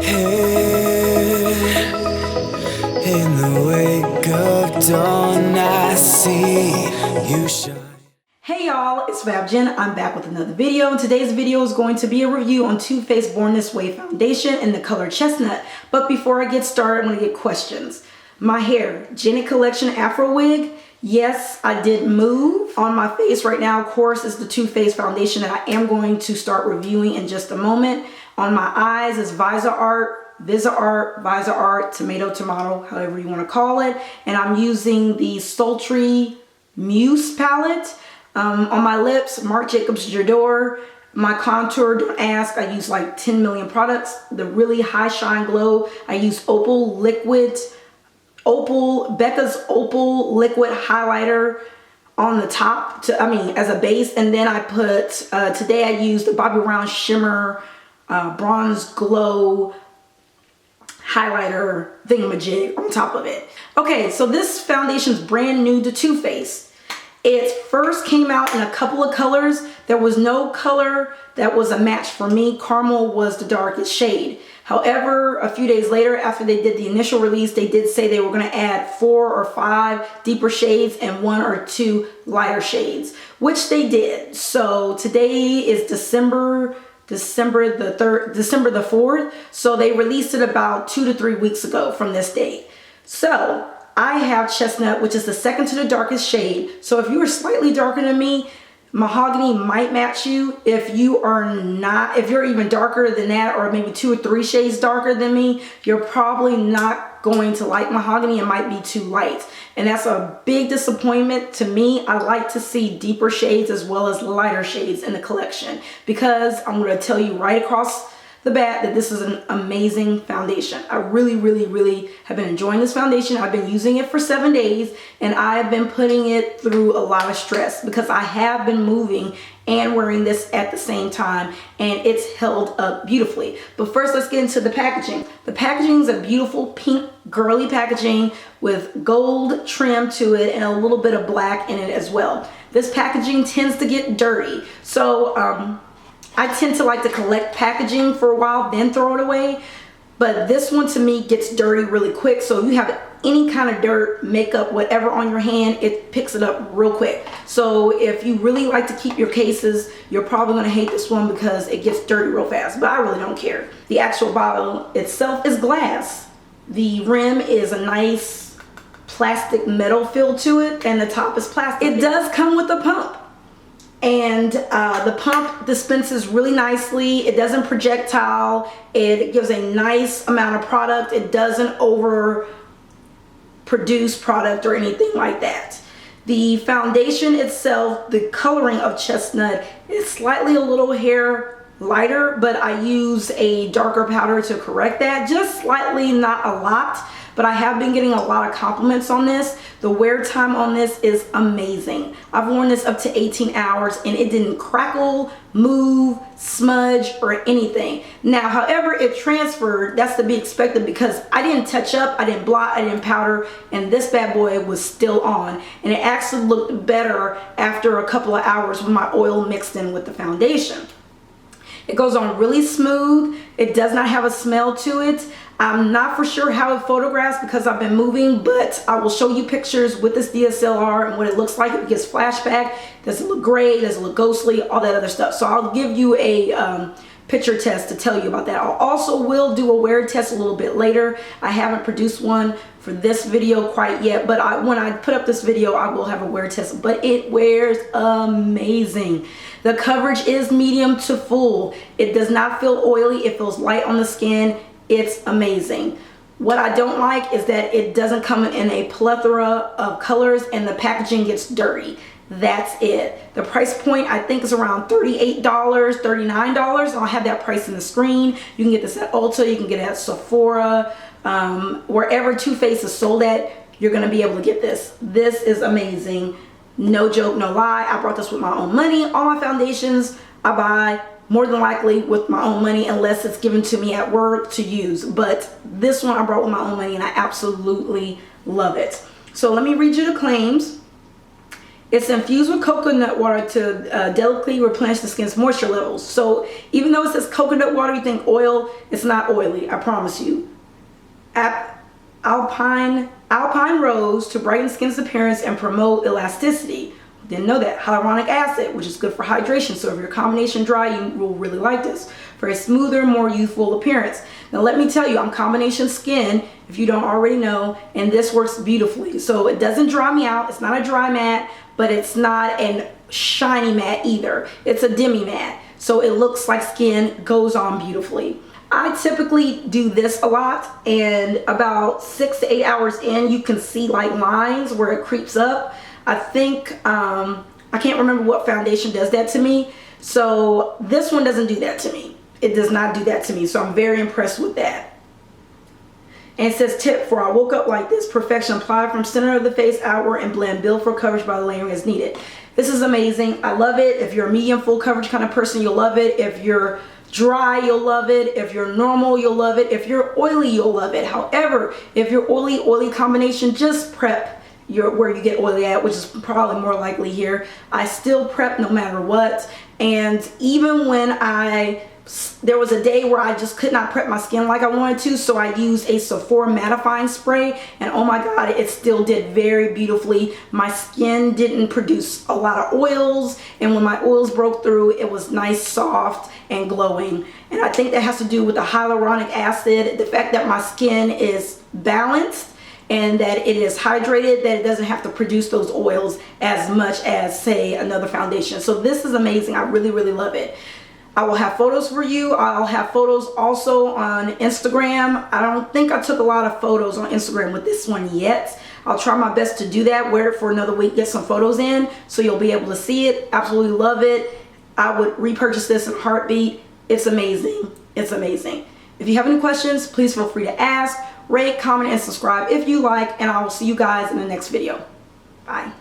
Here in the wake of dawn, I see you shine. Hey y'all, it's FabJen. I'm back with another video. And today's video is going to be a review on Too Faced Born This Way foundation in the color Chestnut. But before I get started, I'm going to get questions. My hair, Janet Collection Afro Wig. Yes, I did move. On my face right now, of course, is the Too Faced foundation that I am going to start reviewing in just a moment. On my eyes is Visor Art, Tomato, however you want to call it. And I'm using the Sultry Muse palette. On my lips, Marc Jacobs J'adore. My contour, don't ask, I use like 10 million products. The really high shine glow, I use Becca's Opal liquid highlighter on the top as a base. And then I put, today I used the Bobbi Brown Shimmer Bronze Glow highlighter thingamajig on top of it. Okay, so this foundation is brand new to Too Faced. It first came out in a couple of colors. There was no color that was a match for me. Caramel was the darkest shade. However, a few days later, after they did the initial release, they did say they were going to add 4 or 5 deeper shades and 1 or 2 lighter shades, which they did. So today is December the 4th. So they released it about 2 to 3 weeks ago from this date. So I have Chestnut, which is the second to the darkest shade. So if you are slightly darker than me, Mahogany might match you. If you're even darker than that, or maybe 2 or 3 shades darker than me, you're probably not going to like Mahogany. It might be too light. And that's a big disappointment to me. I like to see deeper shades as well as lighter shades in the collection, because I'm going to tell you right across the bat that this is an amazing foundation. I really have been enjoying this foundation. I've been using it for 7 days, and I've been putting it through a lot of stress because I have been moving and wearing this at the same time, and it's held up beautifully. But first, let's get into the packaging. The packaging is a beautiful pink girly packaging with gold trim to it and a little bit of black in it as well. This packaging tends to get dirty, so I tend to like to collect packaging for a while, then throw it away. But this one to me gets dirty really quick. So if you have any kind of dirt, makeup, whatever on your hand, it picks it up real quick. So if you really like to keep your cases, you're probably going to hate this one because it gets dirty real fast. But I really don't care. The actual bottle itself is glass. The rim is a nice plastic metal feel to it, and the top is plastic. It does come with a pump. And the pump dispenses really nicely. It doesn't projectile. It gives a nice amount of product. It doesn't over produce product or anything like that. The foundation itself, the coloring of Chestnut, is slightly a little hair lighter, but I use a darker powder to correct that. Just slightly, not a lot. But I have been getting a lot of compliments on this. The wear time on this is amazing. I've worn this up to 18 hours and it didn't crackle, move, smudge, or anything. Now, however it transferred, that's to be expected because I didn't touch up, I didn't blot, I didn't powder, and this bad boy was still on. And it actually looked better after a couple of hours with my oil mixed in with the foundation. It goes on really smooth. It does not have a smell to it. I'm not for sure how it photographs because I've been moving, but I will show you pictures with this DSLR and what it looks like. It gets flashback. Does it look gray? Does it look ghostly? All that other stuff. So I'll give you a picture test to tell you about that. I also will do a wear test a little bit later. I haven't produced one for this video quite yet, but when I put up this video, I will have a wear test. But it wears amazing. The coverage is medium to full. It does not feel oily. It feels light on the skin. It's amazing. What I don't like is that it doesn't come in a plethora of colors and the packaging gets dirty. That's it. The price point I think is around $38, $39. I'll have that price in the screen. You can get this at Ulta. You can get it at Sephora. Wherever Too Faced is sold at, you're going to be able to get this. This is amazing. No joke, no lie. I brought this with my own money. All my foundations I buy more than likely with my own money unless it's given to me at work to use. But this one I brought with my own money and I absolutely love it. So let me read you the claims. It's infused with coconut water to delicately replenish the skin's moisture levels. So even though it says coconut water, you think oil, it's not oily, I promise you. Alpine rose to brighten skin's appearance and promote elasticity. Didn't know that. Hyaluronic acid, which is good for hydration. So if you're combination dry, you will really like this. For a smoother, more youthful appearance. Now let me tell you, I'm combination skin, if you don't already know, and this works beautifully. So it doesn't dry me out. It's not a dry matte, but it's not a shiny matte either. It's a demi matte. So it looks like skin, goes on beautifully. I typically do this a lot, and about 6 to 8 hours in, you can see like lines where it creeps up. I think, I can't remember what foundation does that to me. So this one doesn't do that to me. It does not do that to me. So I'm very impressed with that. And it says tip for I woke up like this. Perfection. Apply from center of the face outward and blend. Build for coverage by layering as needed. This is amazing. I love it. If you're a medium full coverage kind of person, you'll love it. If you're dry, you'll love it. If you're normal, you'll love it. If you're oily, you'll love it. However, if you're oily combination, just prep where you get oily at, which is probably more likely here. I still prep no matter what. And even when there was a day where I just could not prep my skin like I wanted to, so I used a Sephora mattifying spray, and oh my god, it still did very beautifully. My skin didn't produce a lot of oils, and when my oils broke through, it was nice, soft, and glowing. And I think that has to do with the hyaluronic acid, the fact that my skin is balanced and that it is hydrated, that it doesn't have to produce those oils as much as, say, another foundation. So this is amazing. I really, really love it. I will have photos for you. I'll have photos also on Instagram. I don't think I took a lot of photos on Instagram with this one yet. I'll try my best to do that, wear it for another week, get some photos in, so you'll be able to see it. Absolutely love it. I would repurchase this in a heartbeat. It's amazing. It's amazing. If you have any questions, please feel free to ask. Rate, comment, and subscribe if you like, and I will see you guys in the next video. Bye.